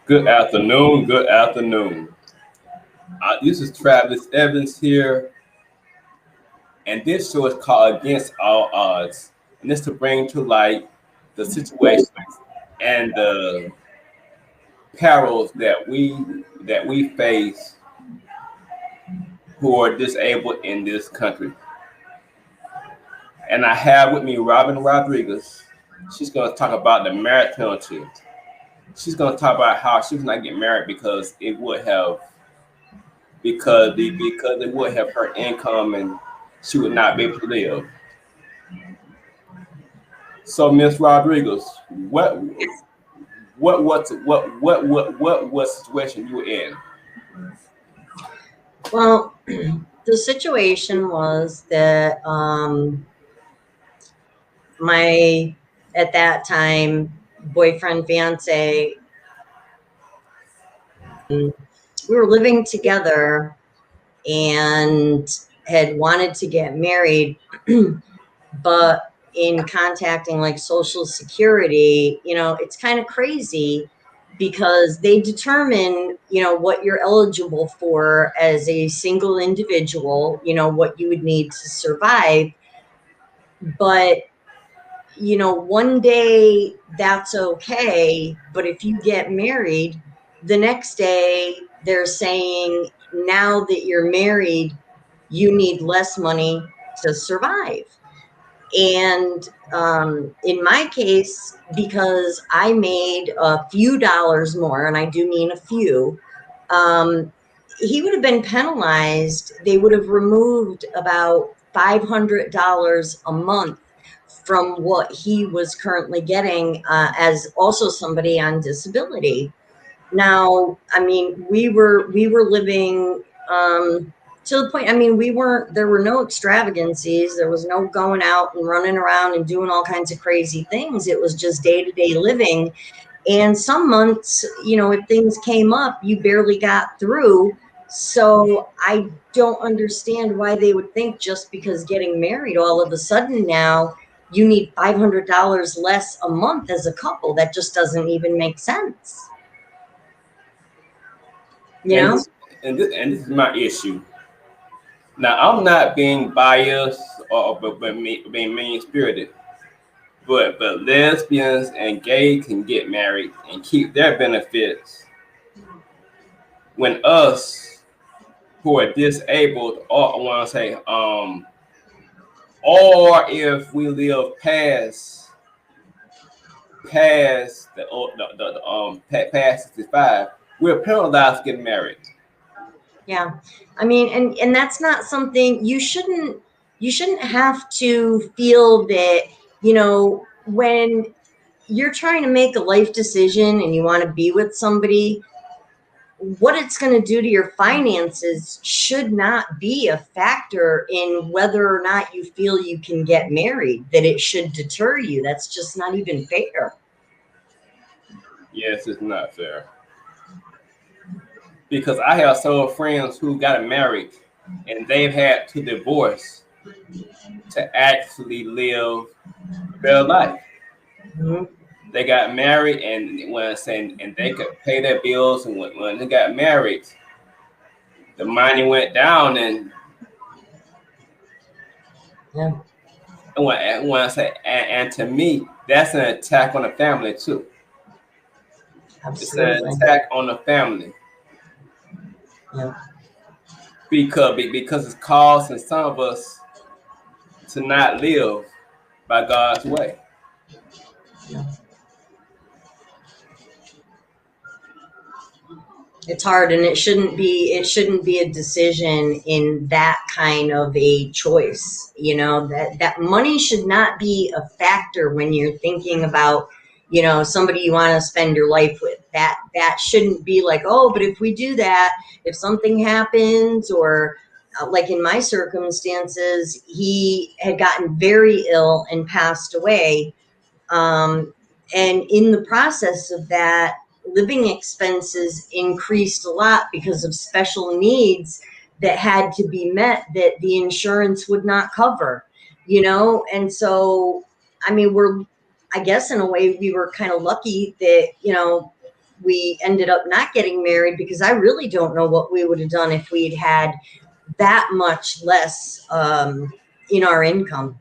Good afternoon. Good afternoon. This is Travis Evans here, and this show is called Against All Odds. And this to bring to light the situations and the perils that we face who are disabled in this country. And I have with me Robin Rodriguez. She's going to talk about the marriage penalty. She's going to talk about how she was not get married because it would have her income and she would not be able to live. So, Miss Rodriguez, what situation you were in? Well, the situation was that my at that time boyfriend fiance, we were living together and had wanted to get married, but in contacting like Social Security, it's kind of crazy because they determine, what you're eligible for as a single individual, what you would need to survive. But, one day that's okay. But if you get married, the next day they're saying now that you're married, you need less money to survive. And in my case, because I made a few dollars more, and I do mean a few, um, he would have been penalized. They would have removed about $500 a month from what he was currently getting as also somebody on disability. Now, I mean, we were living to the point. I mean, we weren't. There were no extravagancies. There was no going out and running around and doing all kinds of crazy things. It was just day to day living. And some months, if things came up, you barely got through. So I don't understand why they would think just because getting married all of a sudden now you need $500 less a month as a couple. That just doesn't even make sense. You And know? this and this is my issue. Now I'm not being biased or being mean spirited, but lesbians and gay can get married and keep their benefits when us who are disabled, or I want to say or if we live past past 65, we're penalized getting married. Yeah. I mean, and that's not something you shouldn't have to feel that, when you're trying to make a life decision and you want to be with somebody, what it's going to do to your finances should not be a factor in whether or not you feel you can get married, that it should deter you. That's just not even fair. Yes, it's not fair because I have several friends who got married and they've had to divorce to actually live their life. Mhm. They got married and when saying and they could pay their bills, and when they got married, the money went down, Yeah, and when I say and to me that's an attack on the family too. It's an absolutely. attack on the family Yeah. because it's causing some of us to not live by God's way. Yeah. It's hard, and it shouldn't be a decision in that kind of a choice. That money should not be a factor when you're thinking about, somebody you want to spend your life with. That shouldn't be like, oh, but if we do that, if something happens, or like in my circumstances, he had gotten very ill and passed away. um, and in the process of that, living expenses increased a lot because of special needs that had to be met that the insurance would not cover. And so, I mean, I guess in a way, we were kind of lucky that, we ended up not getting married, because I really don't know what we would have done if we'd had that much less in our income.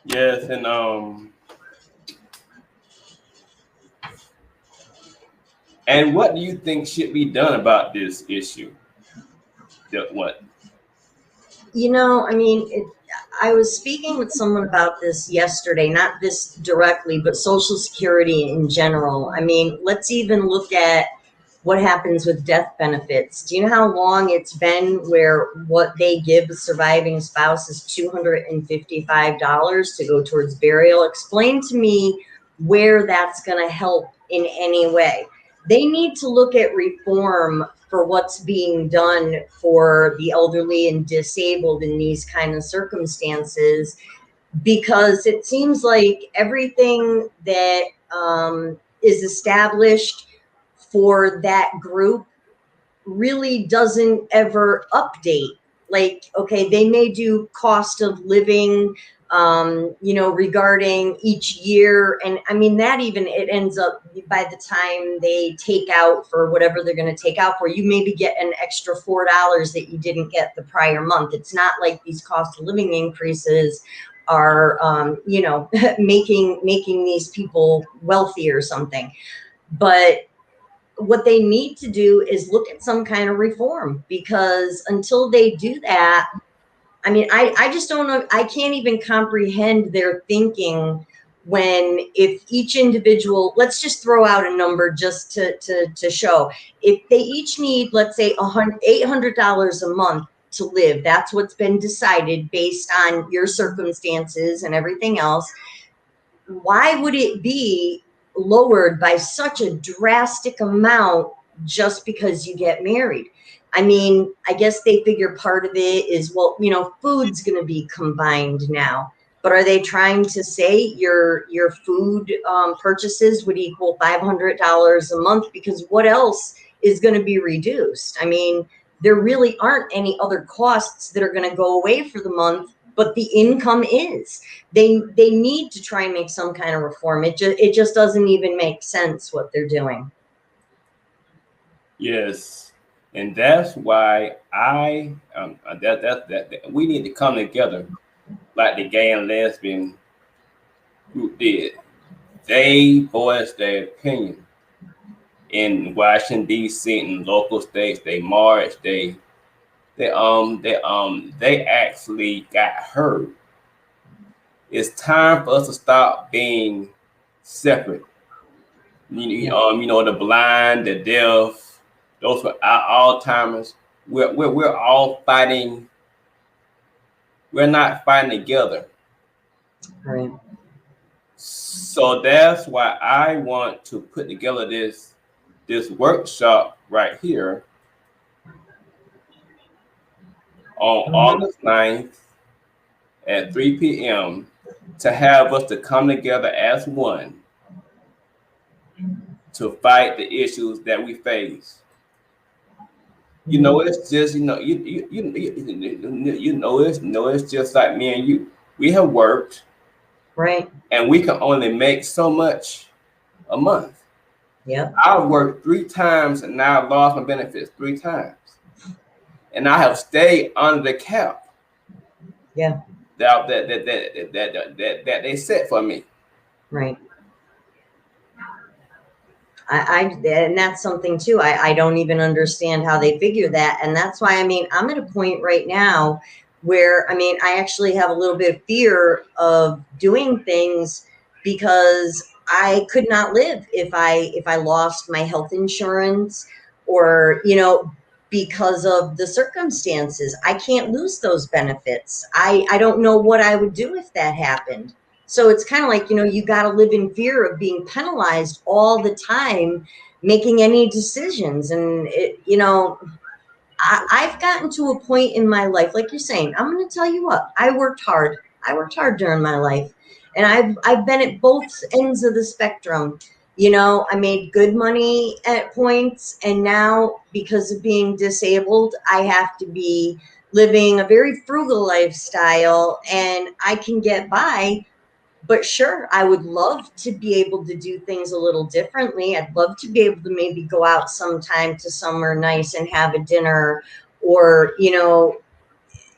Yes, and what do you think should be done about this issue? What? You know, I mean, I was speaking with someone about this yesterday, not this directly, but Social Security in general. I mean, let's even look at what happens with death benefits. Do you know how long it's been where what they give a surviving spouse is $255 to go towards burial? Explain to me where that's going to help in any way. They need to look at reform for what's being done for the elderly and disabled in these kind of circumstances, because it seems like everything that is established for that group really doesn't ever update. Like, okay, they may do cost of living, regarding each year. And I mean, that even, it ends up by the time they take out for whatever they're going to take out for, you maybe get an extra $4 that you didn't get the prior month. It's not like these cost of living increases are, making these people wealthy or something. But what they need to do is look at some kind of reform, because until they do that, I mean, I just don't know. I can't even comprehend their thinking when, if each individual, let's just throw out a number just to show, if they each need, let's say, $800 a month to live, that's what's been decided based on your circumstances and everything else. Why would it be lowered by such a drastic amount just because you get married? I mean, I guess they figure part of it is, well, food's going to be combined now. But are they trying to say your food purchases would equal $500 a month? Because what else is going to be reduced? I mean, there really aren't any other costs that are going to go away for the month, but the income is. They need to try and make some kind of reform. It just doesn't even make sense what they're doing. Yes. And that's why we need to come together like the gay and lesbian group did. They voiced their opinion in Washington D.C. and local states. They marched. They actually got heard. It's time for us to stop being separate. The blind, the deaf, those with Alzheimer's. We're all fighting. We're not fighting together. Right. So that's why I want to put together this workshop right here on August 9th at 3 p.m. to have us to come together as one to fight the issues that we face. It's just it's just like me and you. We have worked, right, and we can only make so much a month. Yeah, I've worked 3 times and now I've lost my benefits 3 times, and I have stayed under the cap. Yeah, that they set for me. Right. And that's something too. I don't even understand how they figure that. And that's why, I mean, I'm at a point right now where, I mean, I actually have a little bit of fear of doing things, because I could not live if I lost my health insurance, or, because of the circumstances. I can't lose those benefits. I don't know what I would do if that happened. So it's kind of like, you got to live in fear of being penalized all the time, making any decisions. And, I've gotten to a point in my life, like you're saying, I'm going to tell you what, I worked hard during my life. And I've been at both ends of the spectrum. You know, I made good money at points, and now because of being disabled, I have to be living a very frugal lifestyle, and I can get by. But sure, I would love to be able to do things a little differently. I'd love to be able to maybe go out sometime to somewhere nice and have a dinner, or, you know,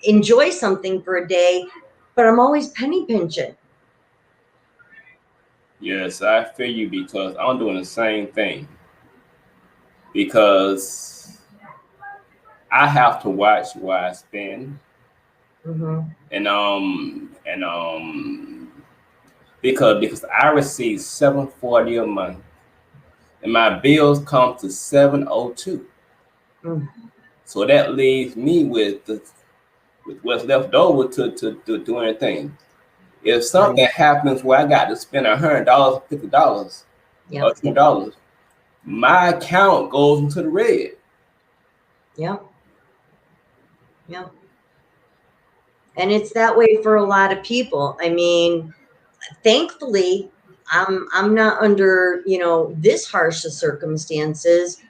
enjoy something for a day, but I'm always penny pinching. Yes, I feel you because I'm doing the same thing because I have to watch where I spend Hmm. and because I receive 740 a month and my bills come to 702. Mm, So that leaves me with what's left over to do anything. If right. something happens where I got to spend $100, $50, or Yep. $2, my account goes into the red. Yep. Yep. And it's that way for a lot of people. I mean, thankfully, I'm not under, you know, this harsh of circumstances,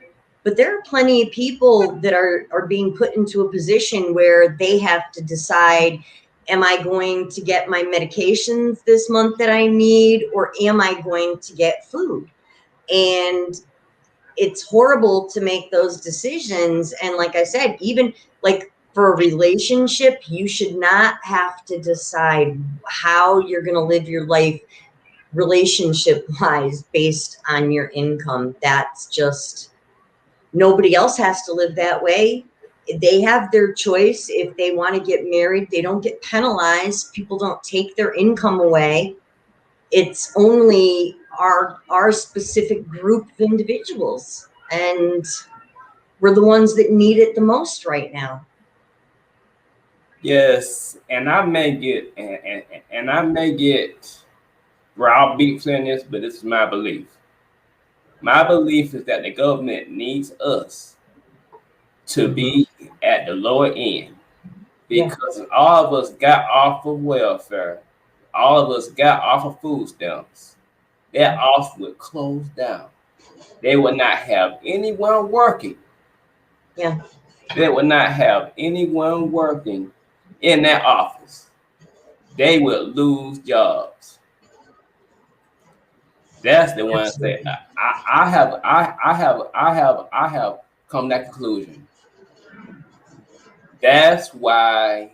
but there are plenty of people that are being put into a position where they have to decide, am I going to get my medications this month that I need, or am I going to get food? And it's horrible to make those decisions. And like I said, even like for a relationship, you should not have to decide how you're going to live your life relationship wise based on your income. That's just, nobody else has to live that way. They have their choice. If they want to get married, they don't get penalized. People don't take their income away. It's only our specific group of individuals, and we're the ones that need it the most right now. Yes, and I may get and I may get raw beef in this, but this is my belief. My belief is that the government needs us to Hmm. be at the lower end Yeah. because all of us got off of welfare, all of us got off of food stamps. That office would close down. They would not have anyone working. Yeah. They would not have anyone working in that office. They would lose jobs. That's the one that Absolutely. I have come to that conclusion. That's why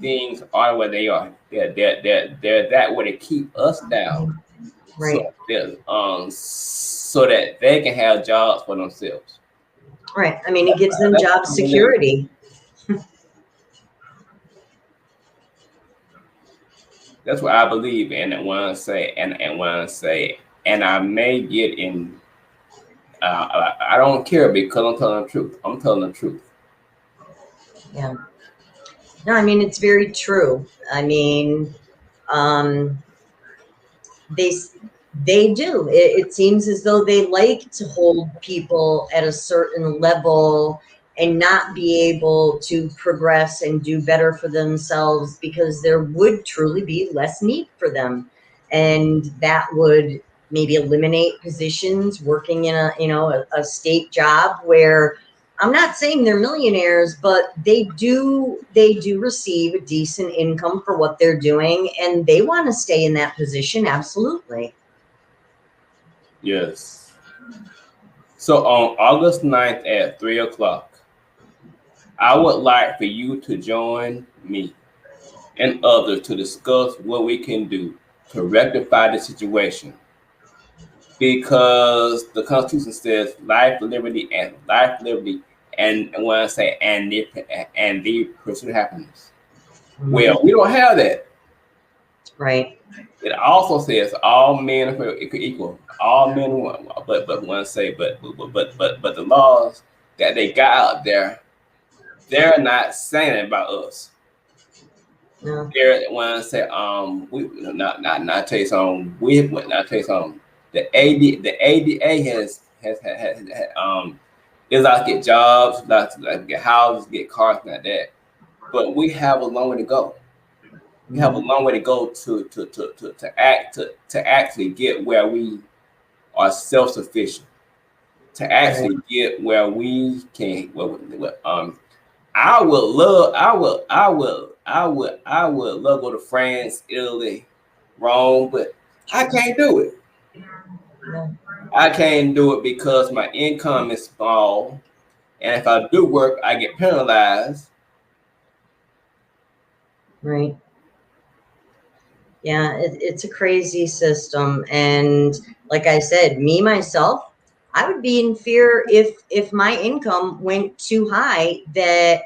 things are where they are. They're that way to keep us down. Right. So that they can have jobs for themselves. Right. I mean, it gives them That's job what I believe. security. That's what I believe in and want to say and want to say. And I may get in. I don't care because I'm telling the truth. I'm telling the truth. Yeah. No, I mean, it's very true. I mean, um, they they do. It seems as though they like to hold people at a certain level and not be able to progress and do better for themselves, because there would truly be less need for them, and that would maybe eliminate positions working in a, you know, a state job where, I'm not saying they're millionaires, but they do receive a decent income for what they're doing, and they want to stay in that position. Absolutely. Yes. So on August 9th at 3 o'clock, I would like for you to join me and others to discuss what we can do to rectify the situation. Because the Constitution says life, liberty, and when I say and the pursuit of happiness. Mhm. Well, we don't have that. Right. It also says all men are equal. All men, but when I say but the laws that they got out there, they're not saying it about us. No. They're when I say we not tell you something. We not tell you something. The ADA has is out to get jobs, like to get houses, get cars, like that. But we have a long way to go. We have a Mhm. long way to go to actually get where we are self-sufficient to actually get where we can. I would love to go to France, Italy, Rome, but I can't do it. I can't do it because my income is small, and if I do work, I get penalized. Right. Yeah, it's a crazy system, and like I said, me myself, I would be in fear if my income went too high that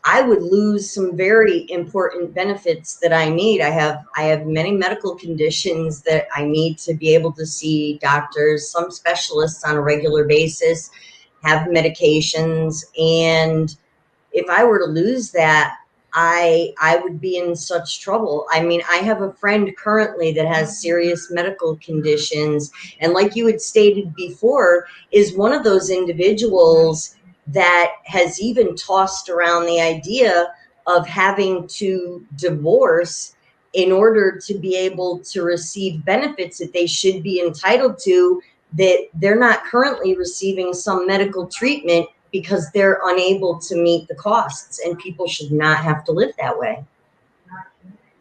I would lose some very important benefits that I need. I have many medical conditions that I need to be able to see doctors, some specialists on a regular basis, have medications, and if I were to lose that, I would be in such trouble. I mean, I have a friend currently that has serious medical conditions, and like you had stated before, is one of those individuals that has even tossed around the idea of having to divorce in order to be able to receive benefits that they should be entitled to, that they're not currently receiving some medical treatment because they're unable to meet the costs, and people should not have to live that way.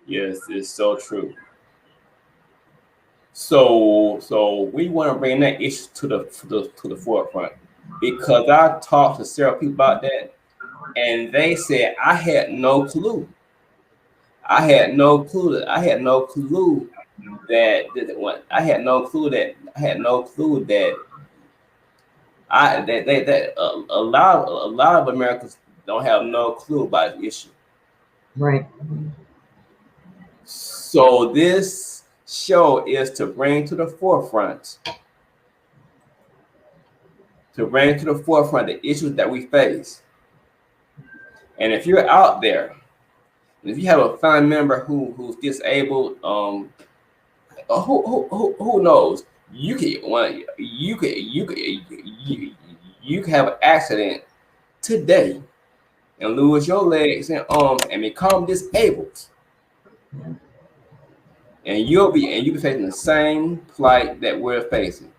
Yes, it's so true. So we want to bring that issue to the forefront because I talked to several people about that, and they said I had no clue. I had no clue that I had no clue that what I had no clue that I had no clue that I that a lot of Americans don't have no clue about the issue. Right. So this show is to bring to the forefront the issues that we face. And if you're out there, if you have a family member who's disabled, who knows? You can have an accident today and lose your legs and arms and become disabled, and you'll be facing the same plight that we're facing.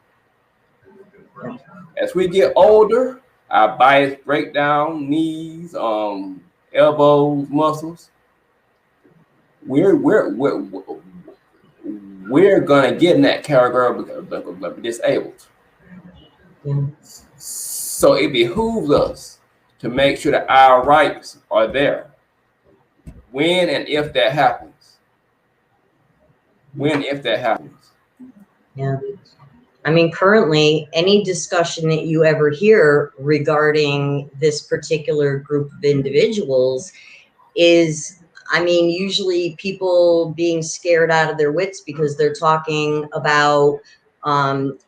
As we get older, our bodies break down, knees, elbows, muscles. We're gonna get in that category of disabled. Yeah. So it behooves us to make sure that our rights are there when and if that happens. When if that happens. Yeah. I mean, currently, any discussion that you ever hear regarding this particular group of individuals is, I mean, usually people being scared out of their wits because they're talking about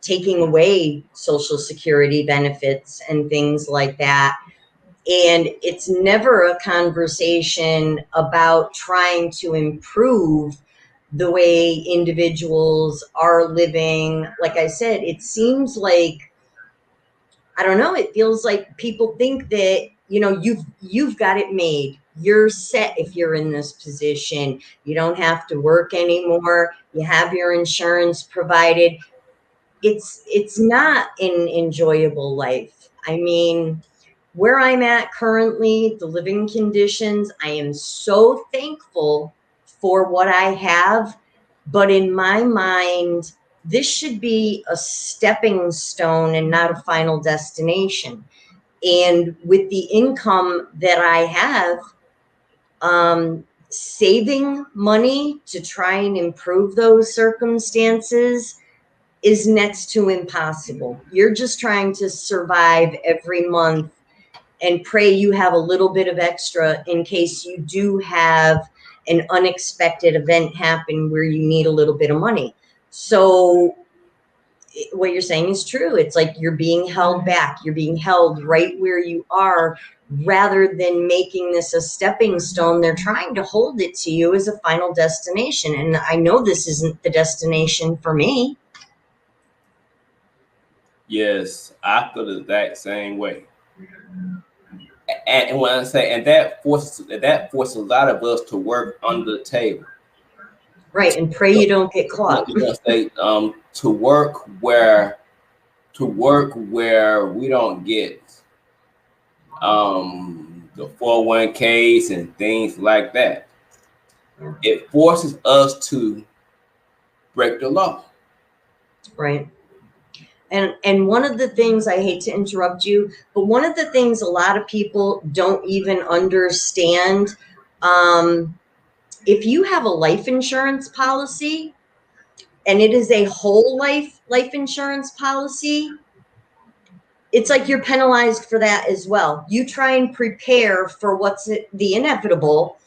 taking away Social Security benefits and things like that. And it's never a conversation about trying to improve the way individuals are living. Like I said, it seems like, I don't know, it feels like people think that, you know, you've got it made. You're set if you're in this position. You don't have to work anymore. You have your insurance provided. It's not an enjoyable life. I mean, where I'm at currently, the living conditions, I am so thankful for what I have. But in my mind, this should be a stepping stone and not a final destination. And with the income that I have, saving money to try and improve those circumstances is next to impossible. You're just trying to survive every month and pray you have a little bit of extra in case you do have an unexpected event happen where you need a little bit of money. So what you're saying is true. It's like you're being held back. You're being held right where you are rather than making this a stepping stone. They're trying to hold it to you as a final destination. And I know this isn't the destination for me. Yes, I feel the exact same way. And when I say, and that forces a lot of us to work under the table. Right, and pray you don't get caught. You're gonna say to work where we don't get the 401ks and things like that. Yeah. It forces us to break the law. Right. And one of the things, I hate to interrupt you, but one of the things a lot of people don't even understand, if you have a life insurance policy and it is a whole life insurance policy, it's like you're penalized for that as well. You try and prepare for what's the inevitable,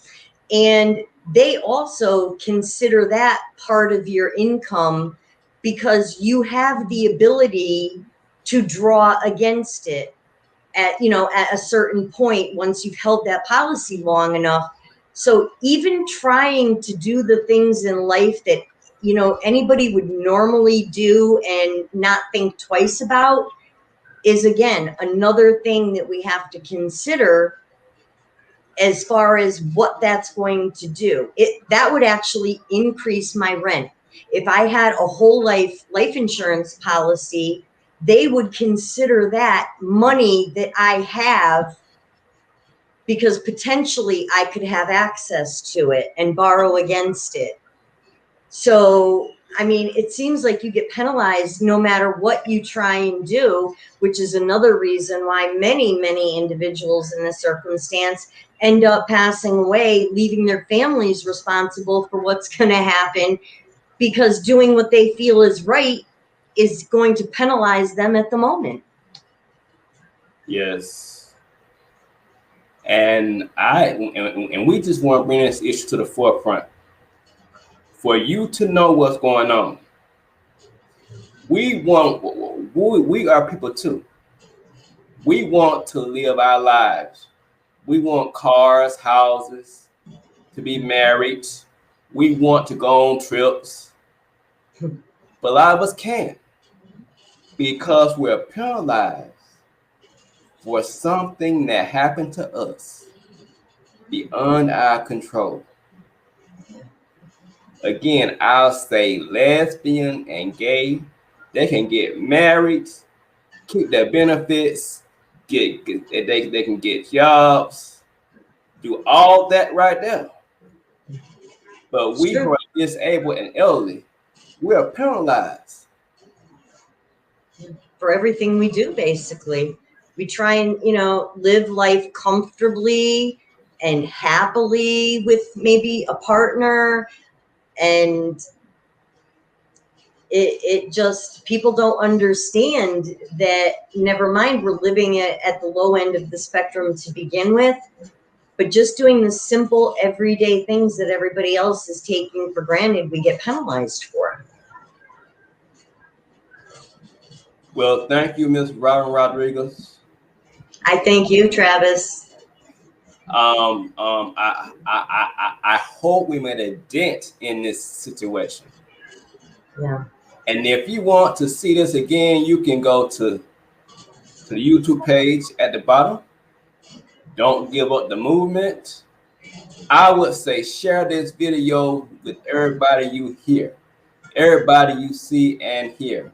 and they also consider that part of your income because you have the ability to draw against it at a certain point once you've held that policy long enough. So even trying to do the things in life that anybody would normally do and not think twice about is, again, another thing that we have to consider as far as what that's going to do. That would actually increase my rent. If I had a whole life insurance policy, they would consider that money that I have because potentially I could have access to it and borrow against it. So, I mean, it seems like you get penalized no matter what you try and do, which is another reason why many individuals in this circumstance end up passing away, leaving their families responsible for what's going to happen, because doing what they feel is right is going to penalize them at the moment. Yes. And we just want to bring this issue to the forefront for you to know what's going on. We are people too. We want to live our lives. We want cars, houses, to be married. We want to go on trips. But a lot of us can't because we're penalized for something that happened to us beyond our control. Again, I'll say lesbian and gay, they can get married, keep their benefits, they can get jobs, do all that right there. But we who are disabled and elderly, we are penalized for everything we do. Basically, we try and live life comfortably and happily with maybe a partner, and it just, people don't understand that, never mind we're living at the low end of the spectrum to begin with, but just doing the simple everyday things that everybody else is taking for granted, we get penalized for. Well, thank you, Ms. Robin Rodriguez. I thank you, Travis. I hope we made a dent in this situation. Yeah. And if you want to see this again, you can go to the YouTube page at the bottom. Don't give up the movement. I would say share this video with everybody you hear, everybody you see and hear,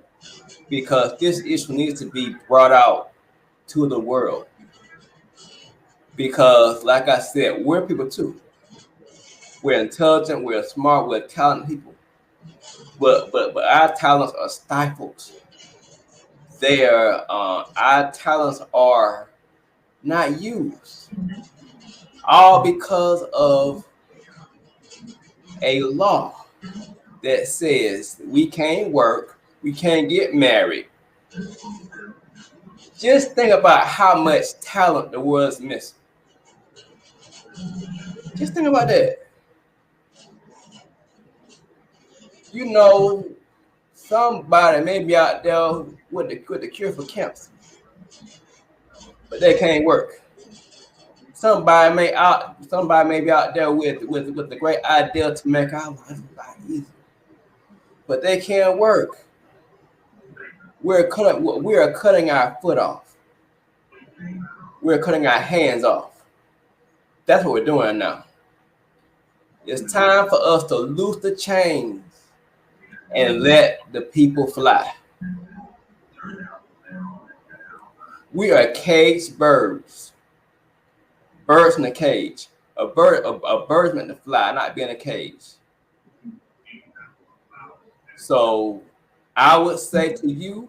because this issue needs to be brought out to the world. Because, like I said, we're people too. We're intelligent, we're smart, we're talented people. But our talents are stifled. Our talents are not used. All because of a law that says we can't work, we can't get married. Just think about how much talent the world's missing. Just think about that. Somebody may be out there with the cure for cancer, but they can't work. Somebody may be out there with the great idea to make our lives a lot easier, but they can't work. We are cutting our foot off. We're cutting our hands off. That's what we're doing now. It's time for us to loose the chains and let the people fly. We are caged birds. Birds in a cage. A bird's meant to fly, not be in a cage. So I would say to you,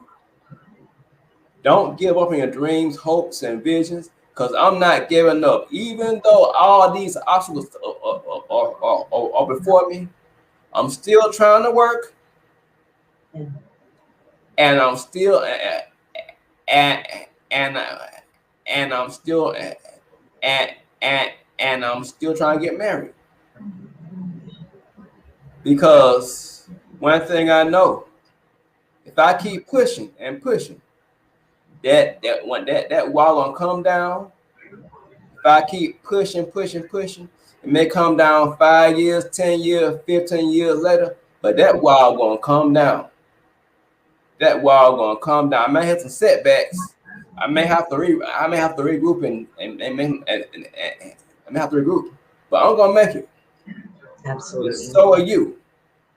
don't give up on your dreams, hopes, and visions, because I'm not giving up. Even though all these obstacles are before me, I'm still trying to work, and I'm still and I'm still and I'm still trying to get married. Because one thing I know, if I keep pushing and pushing, that wall gonna come down. If I keep pushing, it may come down 5 years, 10 years, 15 years later, but that wall gonna come down. That wall gonna come down. I may have some setbacks. I may have to regroup and I may have to regroup, but I'm gonna make it. Absolutely. So are you.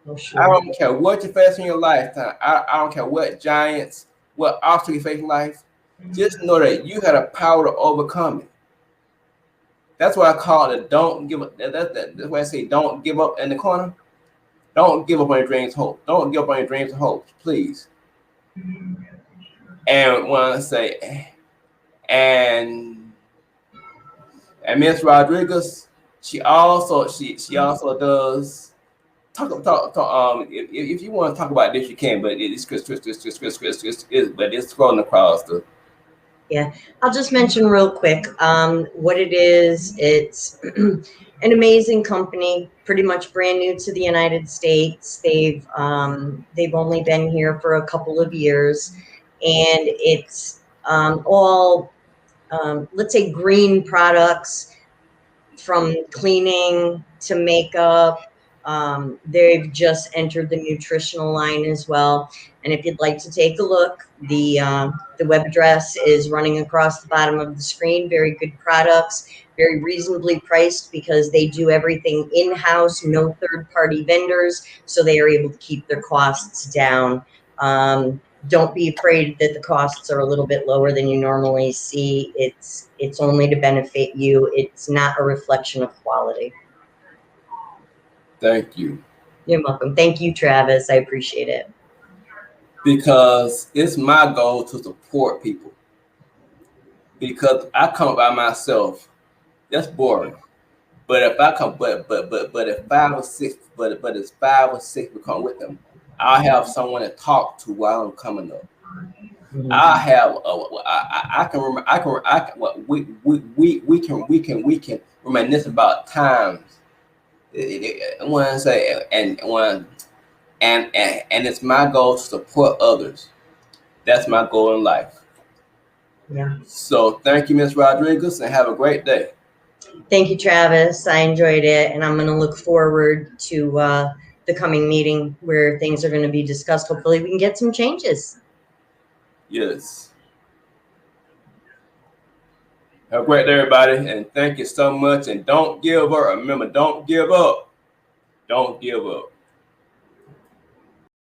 Oh, sure. I don't care what you face in your lifetime. I don't care what giants, what obstacles you face in life. Just know that you had a power to overcome it. That's what I call it. Don't give up. That's why I say don't give up in the corner. Don't give up on your dreams, hope. Don't give up on your dreams and hopes, please. And when I say, and Miss Rodriguez, she also does. If you want to talk about this, you can, but it's Chris, but it's scrolling across the. Yeah, I'll just mention real quick what it is. It's an amazing company, pretty much brand new to the United States. They've only been here for a couple of years, and it's all let's say green products, from cleaning to makeup. They've just entered the nutritional line as well. And if you'd like to take a look, the web address is running across the bottom of the screen. Very good products, very reasonably priced, because they do everything in-house, no third-party vendors, so they are able to keep their costs down. Don't be afraid that the costs are a little bit lower than you normally see. It's only to benefit you. It's not a reflection of quality. Thank you. You're welcome. Thank you, Travis. I appreciate it. Because it's my goal to support people. Because I come by myself, that's boring. But if I come, but if 5 or 6, but it's 5 or 6 we come with them, I have someone to talk to while I'm coming up. Mm-hmm. I can remember. We can reminisce about times. When I say and it's my goal to support others. That's my goal in life. Yeah. So thank you, Ms. Rodriguez, and have a great day. Thank you, Travis. I enjoyed it, and I'm going to look forward to the coming meeting where things are going to be discussed. Hopefully, we can get some changes. Yes. Have a great day, everybody, and thank you so much. And don't give up. Remember, don't give up. Don't give up.